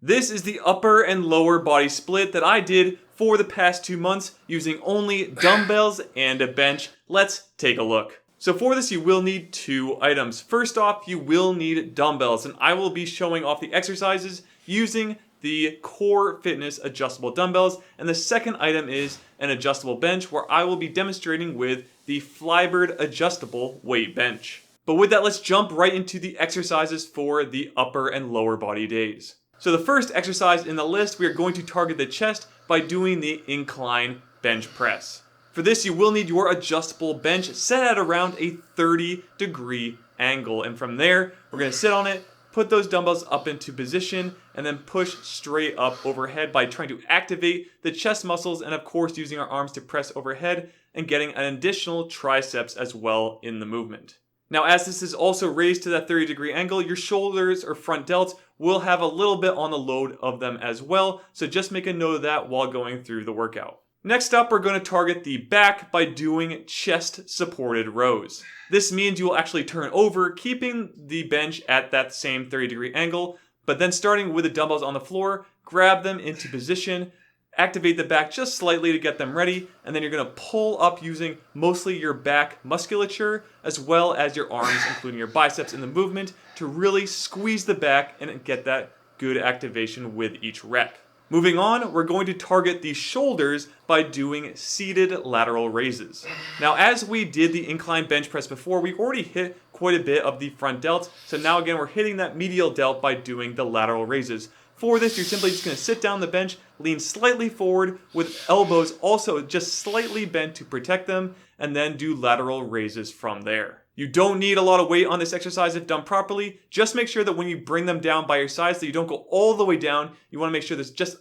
This is the upper and lower body split that I did for the past 2 months using only dumbbells and a bench. Let's take a look. So for this you will need 2 items. First off, you will need dumbbells, and I will be showing off the exercises using the Core Fitness adjustable dumbbells, and the second item is an adjustable bench where I will be demonstrating with the Flybird adjustable weight bench. But with that, let's jump right into the exercises for the upper and lower body days. So the first exercise in the list, we are going to target the chest by doing the incline bench press. For this, you will need your adjustable bench set at around a 30-degree angle. And from there, we're going to sit on it, put those dumbbells up into position, and then push straight up overhead by trying to activate the chest muscles and of course using our arms to press overhead and getting an additional triceps as well in the movement. Now, as this is also raised to that 30-degree angle, your shoulders or front delts will have a little bit on the load of them as well, so just make a note of that while going through the workout. Next up, we're going to target the back by doing chest supported rows. This means you will actually turn over, keeping the bench at that same 30-degree angle, but then starting with the dumbbells on the floor, grab them into position, activate the back just slightly to get them ready, and then you're going to pull up using mostly your back musculature as well as your arms, including your biceps in the movement, to really squeeze the back and get that good activation with each rep. Moving on, we're going to target the shoulders by doing seated lateral raises. Now, as we did the incline bench press before, we already hit quite a bit of the front delts, so now again we're hitting that medial delt by doing the lateral raises. For this, you're simply just going to sit down the bench, lean slightly forward with elbows also just slightly bent to protect them, and then do lateral raises from there. You don't need a lot of weight on this exercise if done properly. Just make sure that when you bring them down by your sides that you don't go all the way down. You want to make sure there's just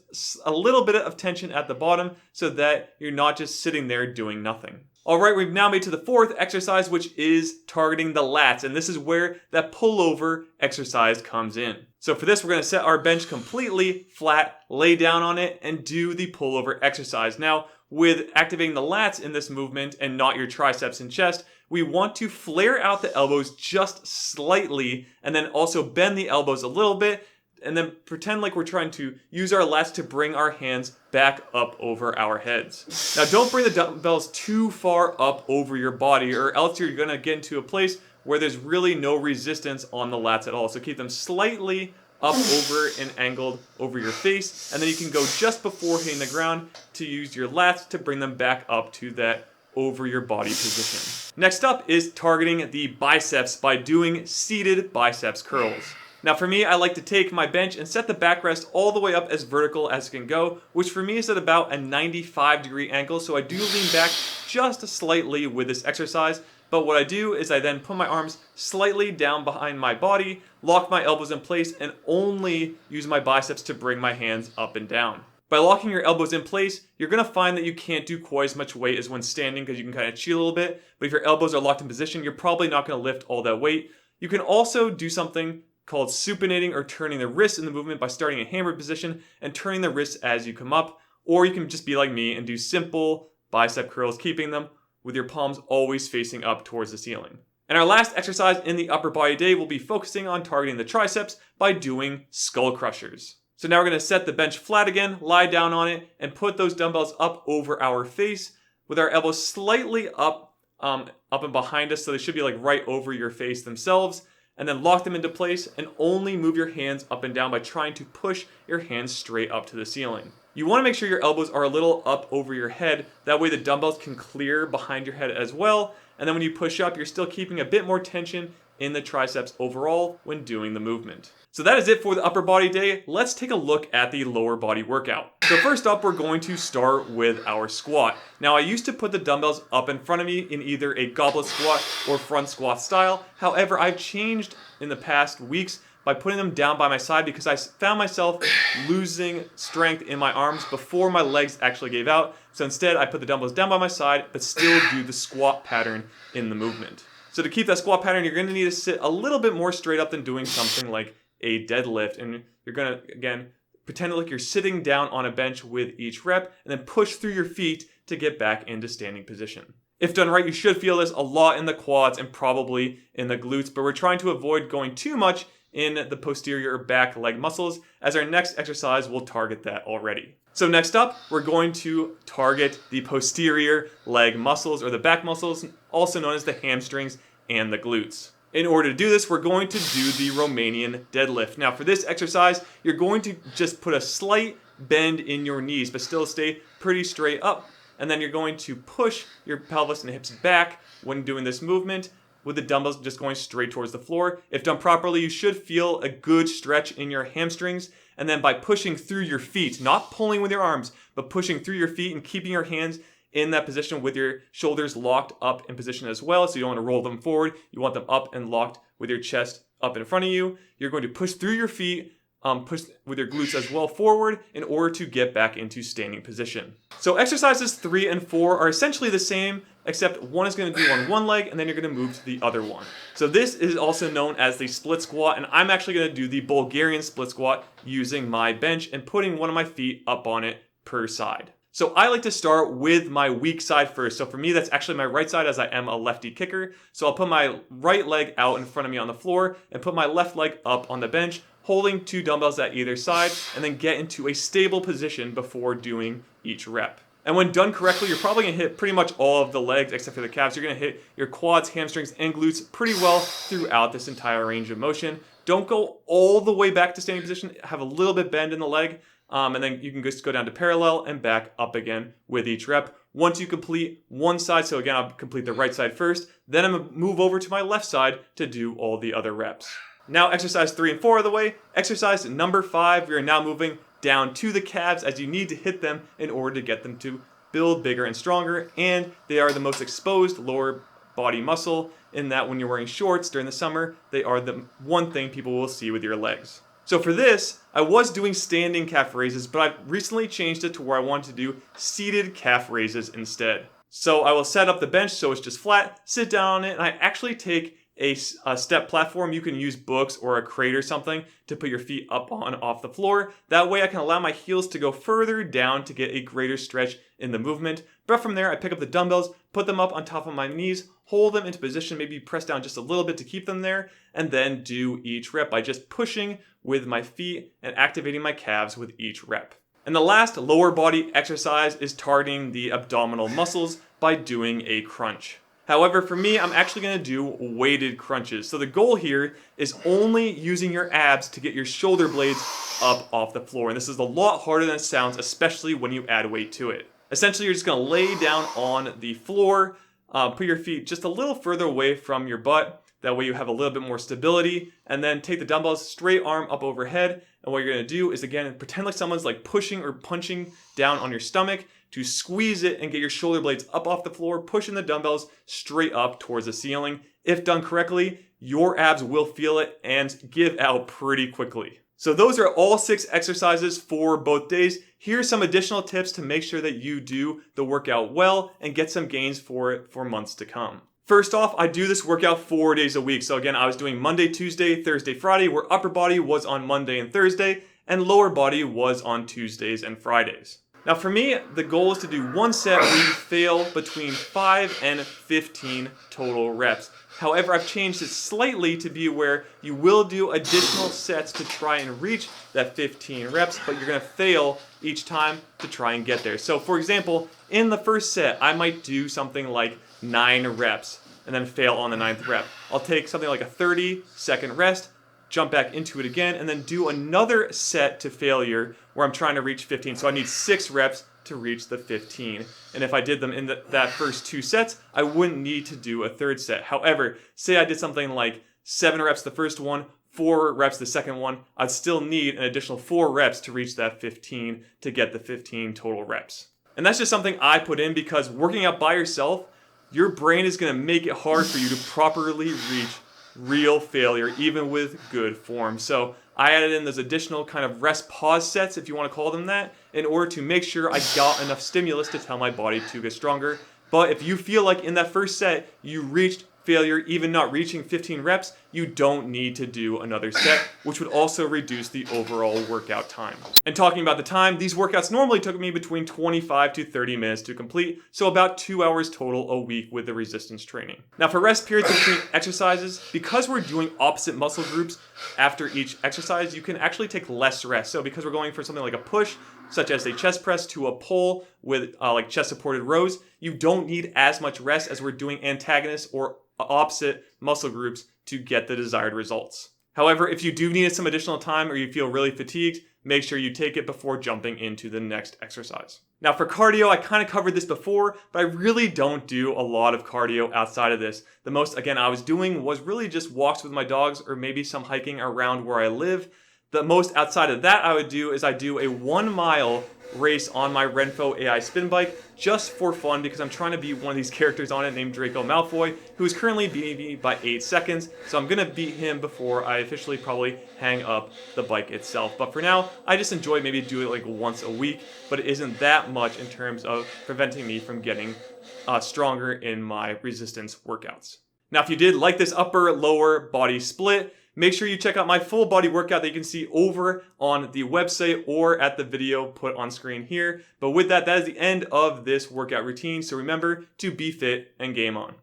a little bit of tension at the bottom so that you're not just sitting there doing nothing. Alright, we've now made to the fourth exercise, which is targeting the lats, and this is where that pullover exercise comes in. So for this, we're going to set our bench completely flat, lay down on it, and do the pullover exercise. Now, with activating the lats in this movement and not your triceps and chest, we want to flare out the elbows just slightly and then also bend the elbows a little bit and then pretend like we're trying to use our lats to bring our hands back up over our heads. Now, don't bring the dumbbells too far up over your body or else you're going to get into a place where there's really no resistance on the lats at all. So keep them slightly up over and angled over your face, and then you can go just before hitting the ground to use your lats to bring them back up to that over your body position. Next up is targeting the biceps by doing seated biceps curls. Now for me, I like to take my bench and set the backrest all the way up as vertical as it can go, which for me is at about a 95-degree angle, so I do lean back just slightly with this exercise. But what I do is I then put my arms slightly down behind my body, lock my elbows in place, and only use my biceps to bring my hands up and down. By locking your elbows in place, you're going to find that you can't do quite as much weight as when standing because you can kind of cheat a little bit. But if your elbows are locked in position, you're probably not going to lift all that weight. You can also do something called supinating or turning the wrists in the movement by starting in hammer position and turning the wrists as you come up. Or you can just be like me and do simple bicep curls, keeping them with your palms always facing up towards the ceiling. And our last exercise in the upper body day will be focusing on targeting the triceps by doing skull crushers. So now we're going to set the bench flat again, lie down on it, and put those dumbbells up over our face with our elbows slightly up and behind us, so they should be like right over your face themselves, and then lock them into place and only move your hands up and down by trying to push your hands straight up to the ceiling. You want to make sure your elbows are a little up over your head, that way the dumbbells can clear behind your head as well, and then when you push up, you're still keeping a bit more tension in the triceps overall when doing the movement. So that is it for the upper body day. Let's take a look at the lower body workout. So first up, we're going to start with our squat. Now, I used to put the dumbbells up in front of me in either a goblet squat or front squat style. However, I've changed in the past weeks by putting them down by my side because I found myself losing strength in my arms before my legs actually gave out. So instead, I put the dumbbells down by my side, but still do the squat pattern in the movement. So to keep that squat pattern, you're going to need to sit a little bit more straight up than doing something like a deadlift. And you're going to, again, pretend like you're sitting down on a bench with each rep and then push through your feet to get back into standing position. If done right, you should feel this a lot in the quads and probably in the glutes, but we're trying to avoid going too much in the posterior back leg muscles, as our next exercise will target that already. So next up, we're going to target the posterior leg muscles, or the back muscles, also known as the hamstrings and the glutes. In order to do this, we're going to do the Romanian deadlift. Now for this exercise, you're going to just put a slight bend in your knees, but still stay pretty straight up. And then you're going to push your pelvis and hips back when doing this movement, with the dumbbells just going straight towards the floor. If done properly, you should feel a good stretch in your hamstrings. And then by pushing through your feet, not pulling with your arms, but pushing through your feet and keeping your hands in that position with your shoulders locked up in position as well. So you don't want to roll them forward. You want them up and locked with your chest up in front of you. You're going to push through your feet, push with your glutes as well forward in order to get back into standing position. So exercises 3 and 4 are essentially the same, except one is going to do on one leg and then you're going to move to the other one. So this is also known as the split squat, and I'm actually going to do the Bulgarian split squat using my bench and putting one of my feet up on it per side. So I like to start with my weak side first. So for me, that's actually my right side, as I am a lefty kicker. So I'll put my right leg out in front of me on the floor and put my left leg up on the bench, holding 2 dumbbells at either side, and then get into a stable position before doing each rep. And when done correctly, you're probably going to hit pretty much all of the legs except for the calves. You're going to hit your quads, hamstrings, and glutes pretty well throughout this entire range of motion. Don't go all the way back to standing position. Have a little bit bend in the leg, and then you can just go down to parallel and back up again with each rep. Once you complete one side, so again, I'll complete the right side first, then I'm going to move over to my left side to do all the other reps. Now exercise 3 and 4 are the way. Exercise number 5, we are now moving down to the calves, as you need to hit them in order to get them to build bigger and stronger, and they are the most exposed lower body muscle, in that when you're wearing shorts during the summer, they are the one thing people will see with your legs. So for this, I was doing standing calf raises, but I've recently changed it to where I want to do seated calf raises instead. So I will set up the bench so it's just flat, sit down on it, and I actually take a step platform. You can use books or a crate or something to put your feet up on off the floor. That way I can allow my heels to go further down to get a greater stretch in the movement. But from there, I pick up the dumbbells, put them up on top of my knees, hold them into position, maybe press down just a little bit to keep them there, and then do each rep by just pushing with my feet and activating my calves with each rep. And the last lower body exercise is targeting the abdominal muscles by doing a crunch. However, for me, I'm actually going to do weighted crunches. So the goal here is only using your abs to get your shoulder blades up off the floor. And this is a lot harder than it sounds, especially when you add weight to it. Essentially, you're just going to lay down on the floor, put your feet just a little further away from your butt. That way you have a little bit more stability, and then take the dumbbells straight arm up overhead. And what you're going to do is, again, pretend like someone's like pushing or punching down on your stomach to squeeze it and get your shoulder blades up off the floor, pushing the dumbbells straight up towards the ceiling. If done correctly, your abs will feel it and give out pretty quickly. So those are all 6 exercises for both days. Here's some additional tips to make sure that you do the workout well and get some gains for it for months to come. First off, I do this workout 4 days a week. So again, I was doing Monday, Tuesday, Thursday, Friday, where upper body was on Monday and Thursday, and lower body was on Tuesdays and Fridays. Now for me, the goal is to do one set where you fail between 5 and 15 total reps. However, I've changed it slightly to be where you will do additional sets to try and reach that 15 reps, but you're going to fail each time to try and get there. So for example, in the first set, I might do something like 9 reps and then fail on the 9th rep. I'll take something like a 30-second rest, jump back into it again, and then do another set to failure where I'm trying to reach 15. So I need 6 reps to reach the 15. And if I did them in that first 2 sets, I wouldn't need to do a 3rd set. However, say I did something like 7 reps the first one, 4 reps the second one, I'd still need an additional 4 reps to reach that 15 to get the 15 total reps. And that's just something I put in because working out by yourself, your brain is going to make it hard for you to properly reach real failure, even with good form. So I added in those additional kind of rest pause sets, if you want to call them that, in order to make sure I got enough stimulus to tell my body to get stronger. But if you feel like in that first set you reached failure, even not reaching 15 reps, you don't need to do another set, which would also reduce the overall workout time. And talking about the time, these workouts normally took me between 25 to 30 minutes to complete, so about 2 hours total a week with the resistance training. Now for rest periods between exercises, because we're doing opposite muscle groups, after each exercise, you can actually take less rest. So because we're going for something like a push, such as a chest press to a pull with like chest supported rows, you don't need as much rest as we're doing antagonist or opposite muscle groups to get the desired results. However, if you do need some additional time or you feel really fatigued, make sure you take it before jumping into the next exercise. Now for cardio, I kind of covered this before, but I really don't do a lot of cardio outside of this. The most, again, I was doing was really just walks with my dogs or maybe some hiking around where I live. The most outside of that I would do is I do a 1 mile race on my Renfo AI spin bike just for fun because I'm trying to beat one of these characters on it named Draco Malfoy, who is currently beating me by 8 seconds. So I'm going to beat him before I officially probably hang up the bike itself. But for now, I just enjoy maybe do it like once a week, but it isn't that much in terms of preventing me from getting stronger in my resistance workouts. Now, if you did like this upper lower body split, make sure you check out my full body workout that you can see over on the website or at the video put on screen here. But with that, that is the end of this workout routine. So remember to be fit and game on.